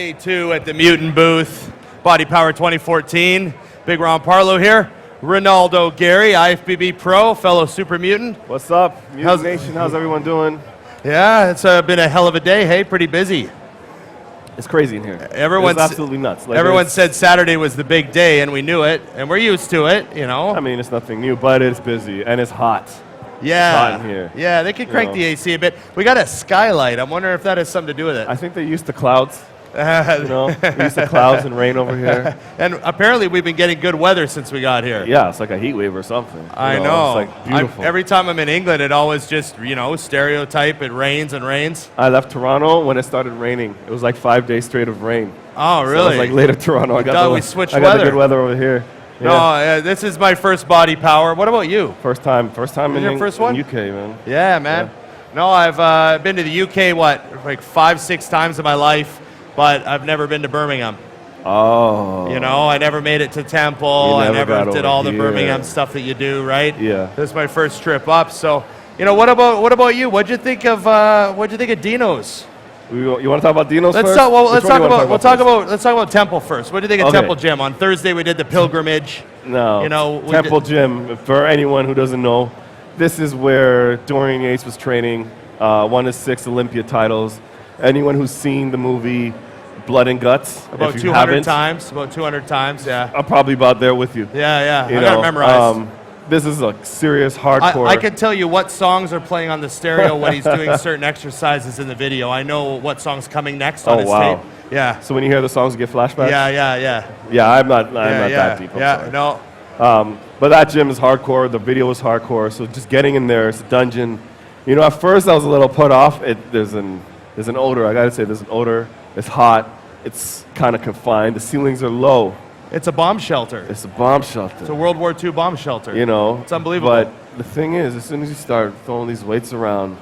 Day 2 at the Mutant booth, Body Power 2014. Big Ron Parlow here. Renaldo, Gairy, IFBB Pro, fellow super mutant. What's up, Mutant Nation? How's everyone doing? Yeah, it's been a hell of a day. Hey, pretty busy. It's crazy in here. Everyone's it's absolutely nuts. Like everyone said Saturday was the big day, and we knew it, and we're used to it, you know. I mean, it's nothing new, but it's busy, and it's hot. Yeah. It's hot in here. Yeah, they could crank the AC a bit. We got a skylight. I'm wondering if that has something to do with it. I think they're used to clouds. We used to clouds and rain over here. And apparently we've been getting good weather since we got here. Yeah, it's like a heat wave or something. I know. It's like beautiful. Every time I'm in England, it always just, stereotype. It rains and rains. I left Toronto when it started raining. It was like 5 days straight of rain. Oh, really? So it was like later Toronto. I got we switched the weather. good weather over here. Yeah. No, this is my first Body Power. What about you? First time in your first one? UK, man. Yeah, man. Yeah. No, I've been to the UK, like 5-6 times in my life, but I've never been to Birmingham. Oh. I never made it to Temple. I never did all the here. Birmingham stuff that you do, right? Yeah. This is my first trip up. So, what about you? What'd you think of Dino's? You want to talk about Dino's first? Let's talk about Temple first. What do you think of Temple Gym? On Thursday we did the pilgrimage. No. Temple Gym, for anyone who doesn't know, this is where Dorian Yates was training. Won his 6 Olympia titles. Anyone who's seen the movie Blood and Guts, about 200 times. About 200 times, yeah. I'm probably about there with you. Yeah. I got it memorized. This is a serious hardcore. I can tell you what songs are playing on the stereo when he's doing certain exercises in the video. I know what song's coming next on his tape. Yeah. So when you hear the songs, you get flashbacks? Yeah. Yeah, I'm not that deep. No. But that gym is hardcore. The video is hardcore. So just getting in there, it's a dungeon. At first I was a little put off. There's an odor. I got to say, there's an odor. It's hot. It's kind of confined. The ceilings are low. It's a bomb shelter. It's a bomb shelter. It's a World War II bomb shelter. It's unbelievable. But the thing is, as soon as you start throwing these weights around,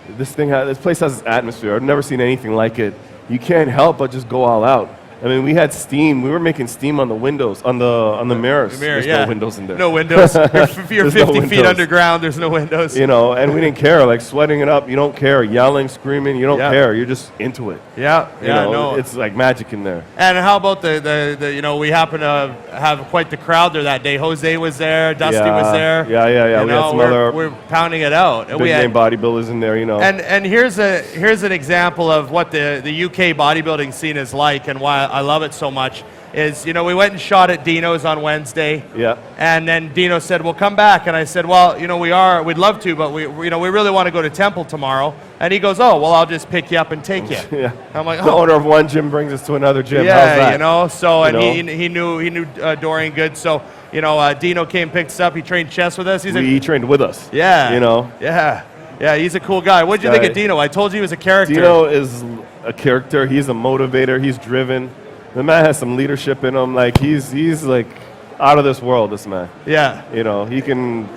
this place has this atmosphere. I've never seen anything like it. You can't help but just go all out. I mean, we had steam. We were making steam on the windows, on the mirrors. There's no windows in there. No windows. If you're 50 feet underground, there's no windows. And we didn't care. Like sweating it up, you don't care. Yelling, screaming, you don't care. You're just into it. Yeah. It's like magic in there. And how about the we happen to have quite the crowd there that day. Jose was there. Dusty was there. Yeah. We had some we're pounding it out. Big name bodybuilders in there, And here's an example of what the UK bodybuilding scene is like and why I love it so much is, we went and shot at Dino's on Wednesday. Yeah. And then Dino said, "We'll come back." And I said, "Well, we'd love to, but we really want to go to Temple tomorrow." And he goes, "Oh, well, I'll just pick you up and take you." Yeah. I'm like, the owner of one gym brings us to another gym. Yeah, How's that? So and he knew Dorian good. So Dino came, picked us up. He trained chess with us. He trained with us. Yeah. Yeah, he's a cool guy. What did you think of Dino? I told you he was a character. Dino is a character. He's a motivator. He's driven. The man has some leadership in him. Like he's like out of this world. This man. Yeah. He can.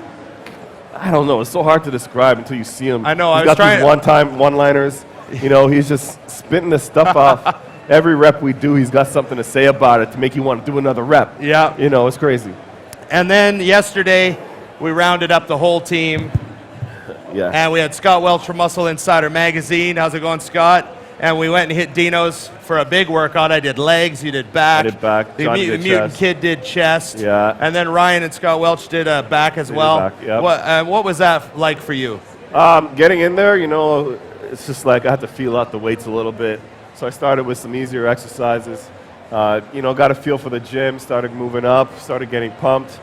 I don't know. It's so hard to describe until you see him. I know. He's got these one-liners. He's just spitting this stuff off. Every rep we do, he's got something to say about it to make you want to do another rep. Yeah. It's crazy. And then yesterday, we rounded up the whole team. Yeah. And we had Scott Welch from Muscle Insider Magazine. How's it going, Scott? And we went and hit Dino's for a big workout. I did legs, you did back. I did back. The Mutant Kid did chest. Yeah. And then Ryan and Scott Welch did back as well. Back, yep. What was that like for you? Getting in there, it's just like I had to feel out the weights a little bit. So I started with some easier exercises. Got a feel for the gym, started moving up, started getting pumped.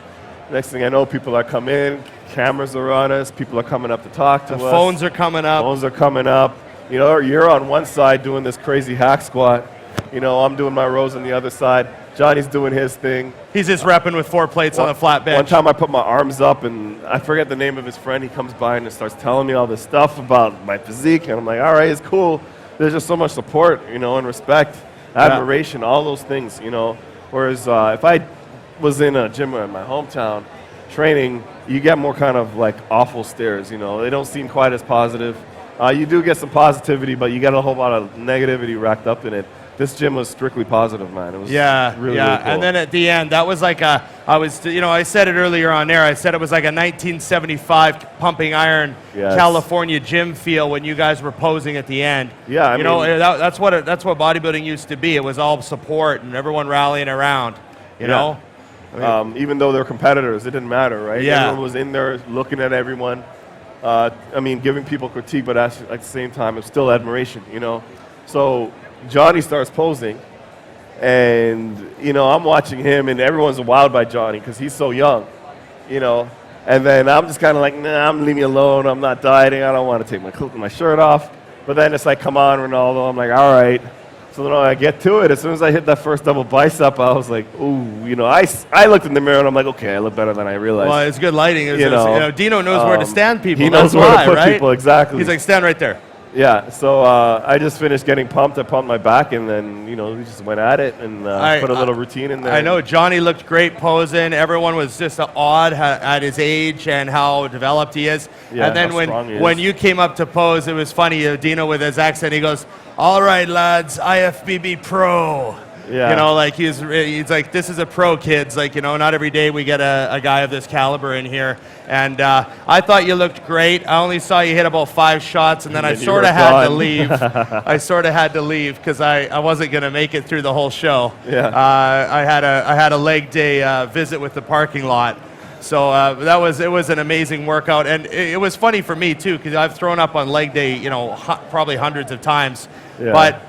Next thing I know, people are coming in, cameras are on us, people are coming up to talk to us. The phones are coming up. Phones are coming up. You're on one side doing this crazy hack squat. I'm doing my rows on the other side. Johnny's doing his thing. He's just repping with 4 plates on a flat bench. One time I put my arms up, and I forget the name of his friend. He comes by and starts telling me all this stuff about my physique, and I'm like, all right, it's cool. There's just so much support, and respect, admiration, all those things, Whereas if I was in a gym in my hometown training, you get more kind of like awful stares, They don't seem quite as positive. You do get some positivity, but you get a whole lot of negativity racked up in it. this gym was strictly positive, man. It was Yeah, really, yeah. really cool. And then at the end, that was like I said it earlier on air. I said it was like a 1975 pumping iron California gym feel when you guys were posing at the end. Yeah, I mean, that's what bodybuilding used to be. It was all support and everyone rallying around. You know. Even though they're competitors, it didn't matter, right? Yeah. Everyone was in there looking at everyone. I mean, giving people critique, but at the same time, it's still admiration, you know. So Johnny starts posing, and you know, I'm watching him, and everyone's wowed by Johnny because he's so young, you know. And then I'm just kind of like, nah, leave me alone. I'm not dieting. I don't want to take my shirt off. But then it's like, come on, Renaldo. I'm like, all right. So then I get to it. As soon as I hit that first double bicep, I was like, ooh, you know. I looked in the mirror and I'm like, okay, I look better than I realized. Well, it's good lighting. You know, Dino knows where to stand people. He knows where to put people, exactly. He's like, stand right there. Yeah, so I just finished getting pumped. I pumped my back, and then, you know, we just went at it and put a little routine in there. I know Johnny looked great posing. Everyone was just awed at his age and how developed he is. Yeah, and then when you came up to pose, it was funny. Dino with his accent, he goes, "All right, lads, IFBB Pro." Yeah. You know, like he's like, this is a pro, kids. Like, you know, not every day we get a guy of this caliber in here. And I thought you looked great. I only saw you hit about 5 shots, and then I sort of had to leave. I sort of had to leave because I wasn't going to make it through the whole show. Yeah. I had a leg day visit with the parking lot. So it was an amazing workout, and it was funny for me too because I've thrown up on leg day, you know, probably hundreds of times. Yeah. But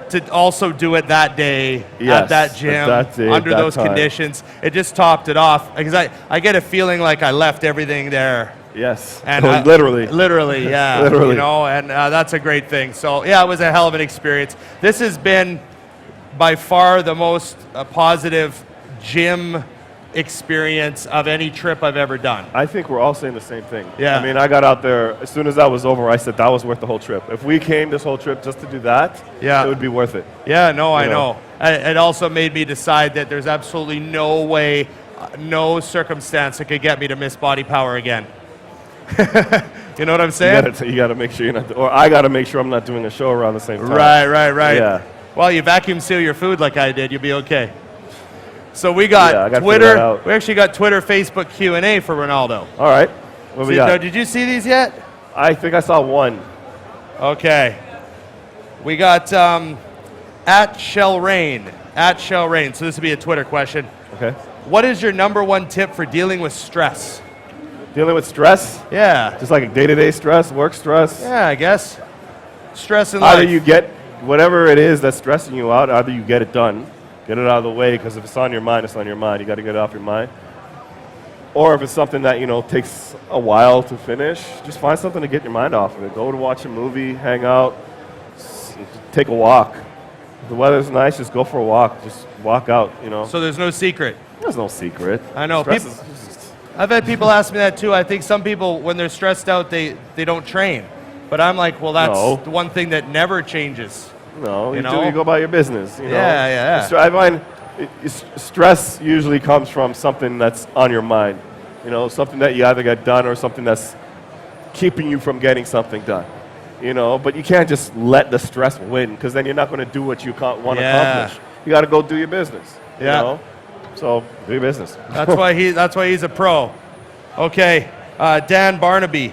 to also do it that day at that gym under those conditions, it just topped it off. Because I get a feeling like I left everything there. Yes, and literally, yeah, literally. You know, and that's a great thing. So yeah, it was a hell of an experience. This has been by far the most positive gym experience of any trip I've ever done. I think we're all saying the same thing. Yeah. I mean, I got out there, as soon as that was over, I said that was worth the whole trip. If we came this whole trip just to do that, it would be worth it. Yeah, no, I know. It also made me decide that there's absolutely no way, no circumstance that could get me to miss Body Power again. You know what I'm saying? You got to make sure you're not, or I got to make sure I'm not doing a show around the same time. Right. Yeah. Well, you vacuum seal your food like I did, you'll be okay. So we got Twitter. We actually got Twitter, Facebook Q&A for Ronaldo. All right. What we got? So did you see these yet? I think I saw one. Okay. We got at Shell Rain. So this would be a Twitter question. Okay. What is your #1 tip for dealing with stress? Dealing with stress? Yeah. Just like day-to-day stress, work stress? Yeah, I guess. Stress in life. Either you get whatever it is that's stressing you out, either you get it done. Get it out of the way, because if it's on your mind, it's on your mind. You got to get it off your mind. Or if it's something that, you know, takes a while to finish, just find something to get your mind off of it. Go to watch a movie, hang out, take a walk. If the weather's nice, just go for a walk. Just walk out, you know. So there's no secret. There's no secret. I know. I've had people ask me that too. I think some people, when they're stressed out, they don't train. But I'm like, well, that's the one thing that never changes. No, you go about your business. You know? Yeah. I find stress usually comes from something that's on your mind. You know, something that you either get done or something that's keeping you from getting something done. You know, but you can't just let the stress win, because then you're not going to do what you want to accomplish. You got to go do your business. You know? So do your business. That's why he's a pro. Okay, Dan Barnaby,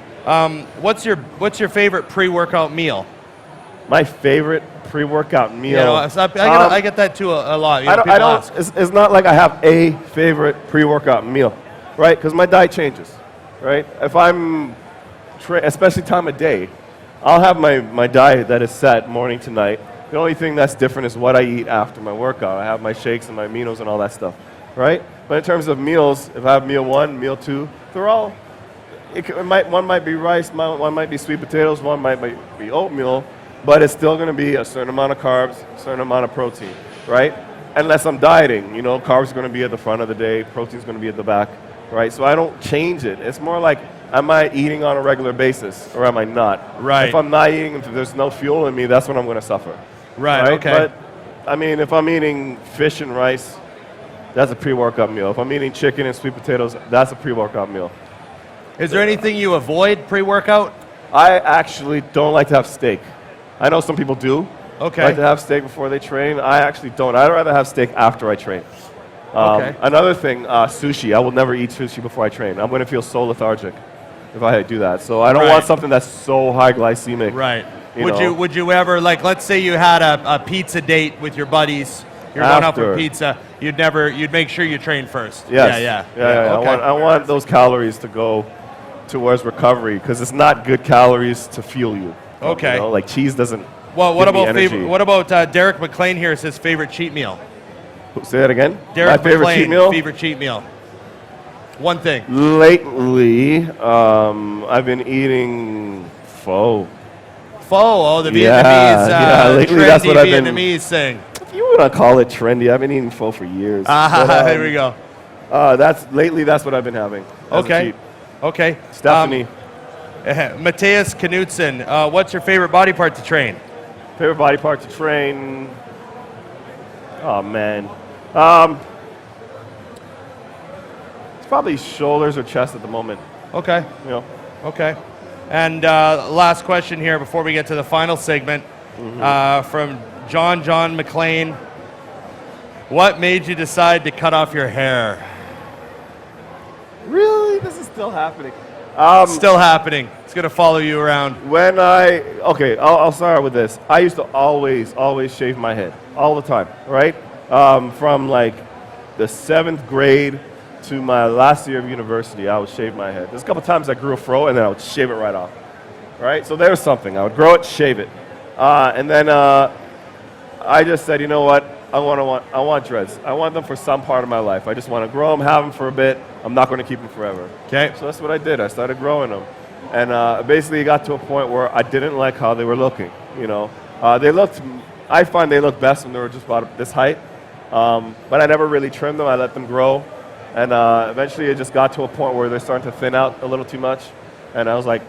what's your favorite pre-workout meal? My favorite pre-workout meal. You know, I get that too a lot. It's not like I have a favorite pre-workout meal, right? Because my diet changes, right? If I'm, especially time of day, I'll have my diet that is set morning to night. The only thing that's different is what I eat after my workout. I have my shakes and my aminos and all that stuff, right? But in terms of meals, if I have meal 1, meal 2, they're all, one might be rice, one might be sweet potatoes, one might be oatmeal, but it's still going to be a certain amount of carbs, a certain amount of protein, right? Unless I'm dieting, you know, carbs are going to be at the front of the day, protein's going to be at the back, right? So I don't change it. It's more like, am I eating on a regular basis or am I not? Right. If I'm not eating, if there's no fuel in me, that's when I'm going to suffer. Right, okay. But, I mean, if I'm eating fish and rice, that's a pre-workout meal. If I'm eating chicken and sweet potatoes, that's a pre-workout meal. Is there anything you avoid pre-workout? I actually don't like to have steak. I know some people do, Okay. like to have steak before they train. I actually don't. I'd rather have steak after I train. Okay. Another thing, sushi. I will never eat sushi before I train. I'm going to feel so lethargic if I do that. So I don't want something that's so high glycemic. Right. Would you ever, like, let's say you had a pizza date with your buddies, you're going out for pizza, you'd make sure you train first. Yes. Yeah. Okay. I want those calories to go towards recovery because it's not good calories to fuel you. Okay. You know, like cheese doesn't. Well, what give me about energy. What about Derek McLean here? Says favorite cheat meal. Say that again. Derek My favorite McLean, cheat meal. favorite cheat meal. One thing. Lately, I've been eating pho. Pho, the Vietnamese, lately trendy that's what I've Vietnamese thing. If you want to call it trendy, I've been eating pho for years. There we go. That's what I've been having. As a cheat. Okay. Stephanie. Matthias Knudsen, what's your favorite body part to train? Favorite body part to train? Oh, man. It's probably shoulders or chest at the moment. Okay. You know. Okay. And last question here before we get to the final segment from John McLean. What made you decide to cut off your hair? Really? This is still happening. Still happening. It's going to follow you around. I'll start with this. I used to always shave my head all the time, right? From like the 7th grade to my last year of university, I would shave my head. There's a couple times I grew a fro and then I would shave it right off, right? So there's something. I would grow it, shave it. And then I just said, you know what? I want dreads. I want them for some part of my life. I just want to grow them, have them for a bit. I'm not going to keep them forever. Okay. So that's what I did. I started growing them. And basically it got to a point where I didn't like how they were looking, you know. I find they look best when they were just about this height. But I never really trimmed them. I let them grow. And eventually it just got to a point where they're starting to thin out a little too much. And I was like,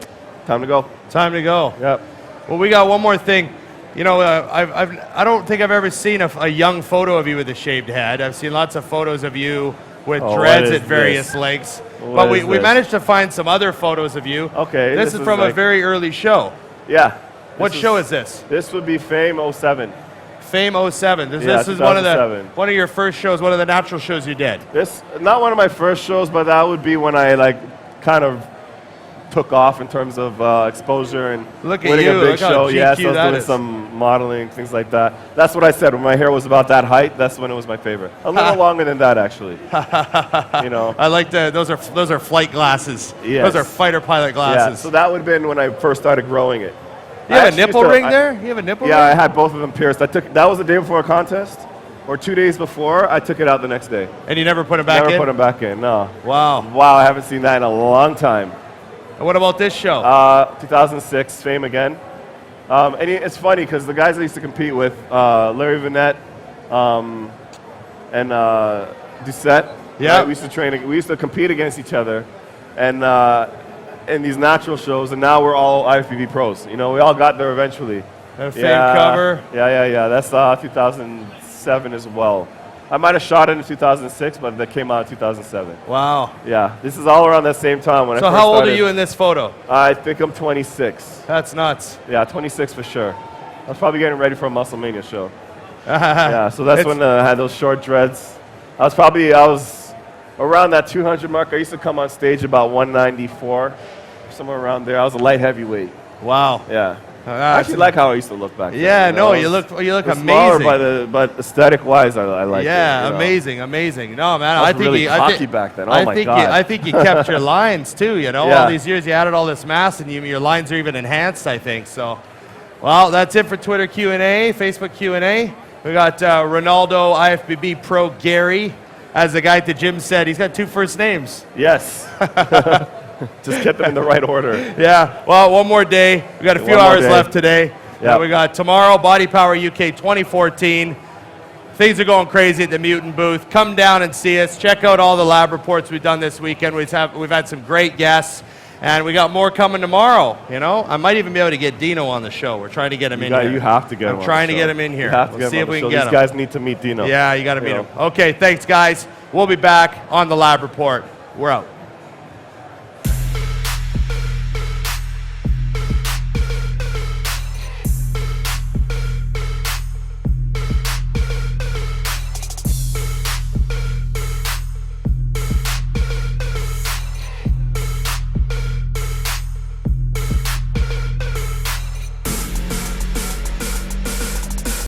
time to go. Time to go. Yep. Well, we got one more thing. You know, I don't think I've ever seen a young photo of you with a shaved head. I've seen lots of photos of you with dreads at various lengths. But we managed to find some other photos of you. Okay. This is from a very early show. Yeah. What show is this? This would be Fame 07. Fame 07. This is one of your first shows, one of the natural shows you did. This not one of my first shows, but that would be when I kind of took off in terms of exposure and winning a big show. Yes, I was doing some modeling, things like that. That's what I said. When my hair was about that height, that's when it was my favorite. A little longer than that, actually. You know. I like those are flight glasses. Yes. Those are fighter pilot glasses. Yeah, so that would have been when I first started growing it. You have a nipple ring there? You have a nipple ring? Yeah, I had both of them pierced. That was the day before a contest, or 2 days before. I took it out the next day. And you never put them back in? Never put them back in, no. Wow. Wow, I haven't seen that in a long time. And what about this show? 2006, Fame again. And it's funny because the guys I used to compete with, Larry Vanette and Doucette, yeah, right, we used to compete against each other, and in these natural shows, and now we're all IFBB pros. You know, we all got there eventually. A Fame cover. Yeah. That's 2007 as well. I might have shot it in 2006, but that came out in 2007. Wow. Yeah, this is all around that same time when I first started. So how old are you in this photo? I think I'm 26. That's nuts. Yeah, 26 for sure. I was probably getting ready for a Musclemania show. Yeah, so that's when I had those short dreads. I was around that 200 mark. I used to come on stage about 194, somewhere around there. I was a light heavyweight. Wow. Yeah. I actually like how I used to look back then. Yeah, no, you look amazing. Smaller, but aesthetic-wise, I like it. Yeah, you know? amazing. No, man, I was really cocky back then. Oh my God. I think you kept your lines too. You know, yeah. All these years you added all this mass, and your lines are even enhanced. I think so. Well, that's it for Twitter Q&A, Facebook Q&A. We got Renaldo, IFBB Pro, Gairy. As the guy at the gym said, he's got 2 first names. Yes. Just get them in the right order. Yeah. Well, one more day. We got a few hours left today. Yeah. We got tomorrow, Body Power UK 2014. Things are going crazy at the Mutant booth. Come down and see us. Check out all the lab reports we've done this weekend. We've had some great guests, and we got more coming tomorrow. You know, I might even be able to get Dino on the show. We're trying to get him in here. You have to get him. I'm trying to get him in here. You have to see if we can get him. These guys need to meet Dino. Yeah, you got to meet him. Okay, thanks, guys. We'll be back on the lab report. We're out.